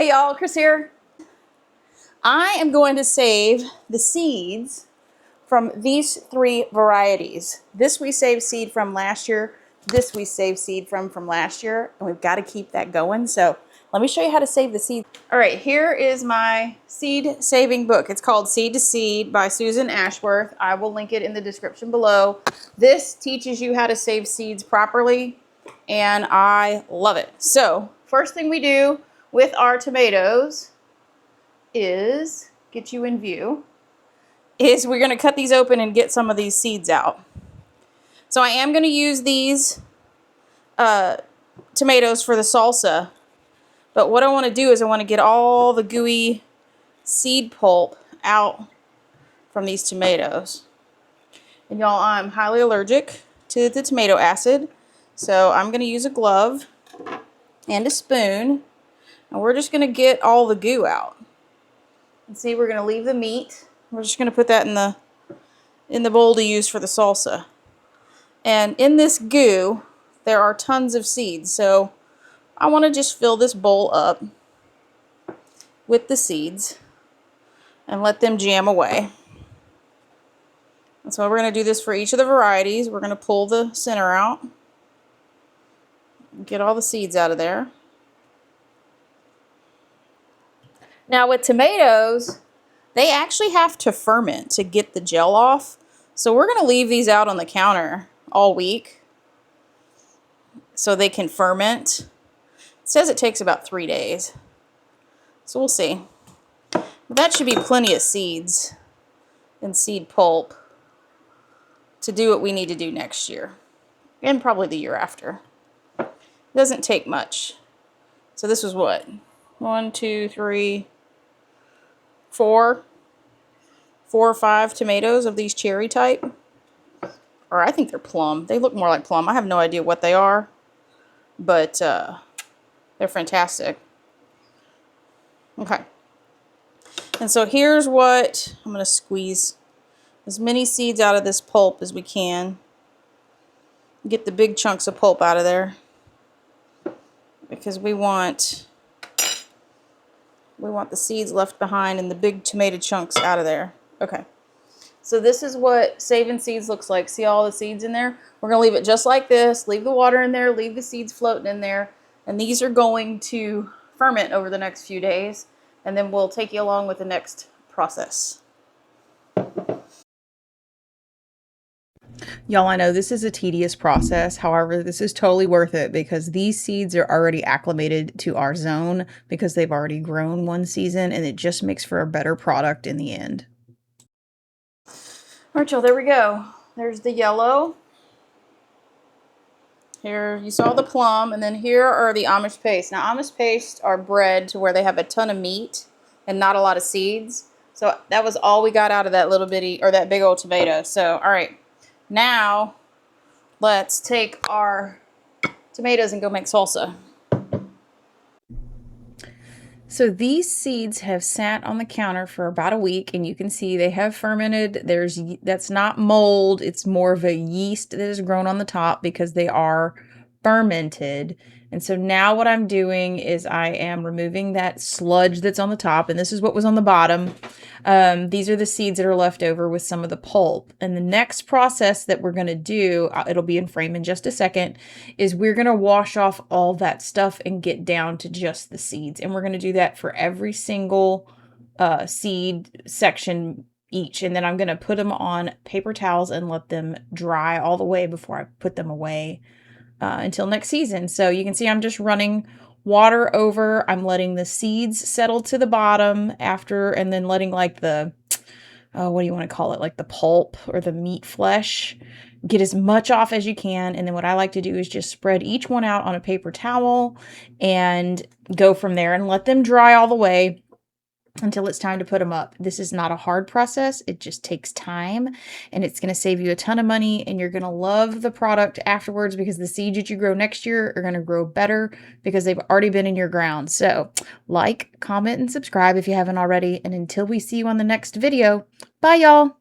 Hey y'all, Chris here. I am going to save the seeds from these 3 varieties. This we saved seed from last year. This we saved seed from last year. And we've got to keep that going. So let me show you how to save the seed. All right, here is my seed saving book. It's called Seed to Seed by Susan Ashworth. I will link it in the description below. This teaches you how to save seeds properly, and I love it. So first thing we do with our tomatoes is, get you in view, is we're going to cut these open and get some of these seeds out. So I am going to use these tomatoes for the salsa, but what I want to do is I want to get all the gooey seed pulp out from these tomatoes. And y'all, I'm highly allergic to the tomato acid, so I'm going to use a glove and a spoon. And we're just going to get all the goo out. And see, we're going to leave the meat. We're just going to put that in the bowl to use for the salsa. And in this goo, there are tons of seeds. So I want to just fill this bowl up with the seeds and let them jam away. And so we're going to do this for each of the varieties. We're going to pull the center out, get all the seeds out of there. Now with tomatoes, they actually have to ferment to get the gel off. So we're going to leave these out on the counter all week so they can ferment. It says it takes about 3 days. So we'll see. But that should be plenty of seeds and seed pulp to do what we need to do next year. And probably the year after. It doesn't take much. So this was what? 1, 2, 3... 4 or 5 tomatoes of these cherry type. Or I think they're plum. They look more like plum. I have no idea what they are. But they're fantastic. Okay. And so here's what I'm going to squeeze as many seeds out of this pulp as we can. Get the big chunks of pulp out of there. Because we want the seeds left behind and the big tomato chunks out of there. Okay. So this is what saving seeds looks like. See all the seeds in there? We're going to leave it just like this. Leave the water in there. Leave the seeds floating in there. And these are going to ferment over the next few days. And then we'll take you along with the next process. Y'all, I know this is a tedious process. However, this is totally worth it because these seeds are already acclimated to our zone because they've already grown one season, and it just makes for a better product in the end. All right, y'all, there we go. There's the yellow. Here you saw the plum, and then here are the Amish paste. Now, Amish paste are bred to where they have a ton of meat and not a lot of seeds. So that was all we got out of that little bitty, or that big old tomato. So, all right. Now, let's take our tomatoes and go make salsa. So these seeds have sat on the counter for about a week, and you can see they have fermented. That's not mold. It's more of a yeast that has grown on the top because they are fermented. And so now what I'm doing is I am removing that sludge that's on the top, and this is what was on the bottom. These are the seeds that are left over with some of the pulp. And the next process that we're going to do, it'll be in frame in just a second, is we're going to wash off all that stuff and get down to just the seeds. And we're going to do that for every single seed section each. And then I'm going to put them on paper towels and let them dry all the way before I put them away until next season. So you can see I'm just running water over. I'm letting the seeds settle to the bottom after, and then letting like the, what do you want to call it? Like the pulp or the meat flesh, get as much off as you can. And then what I like to do is just spread each one out on a paper towel and go from there and let them dry all the way until it's time to put them up. This is not a hard process. It just takes time, and it's going to save you a ton of money, and you're going to love the product afterwards because the seeds that you grow next year are going to grow better because they've already been in your ground. So like, comment, and subscribe if you haven't already. And until we see you on the next video, bye y'all.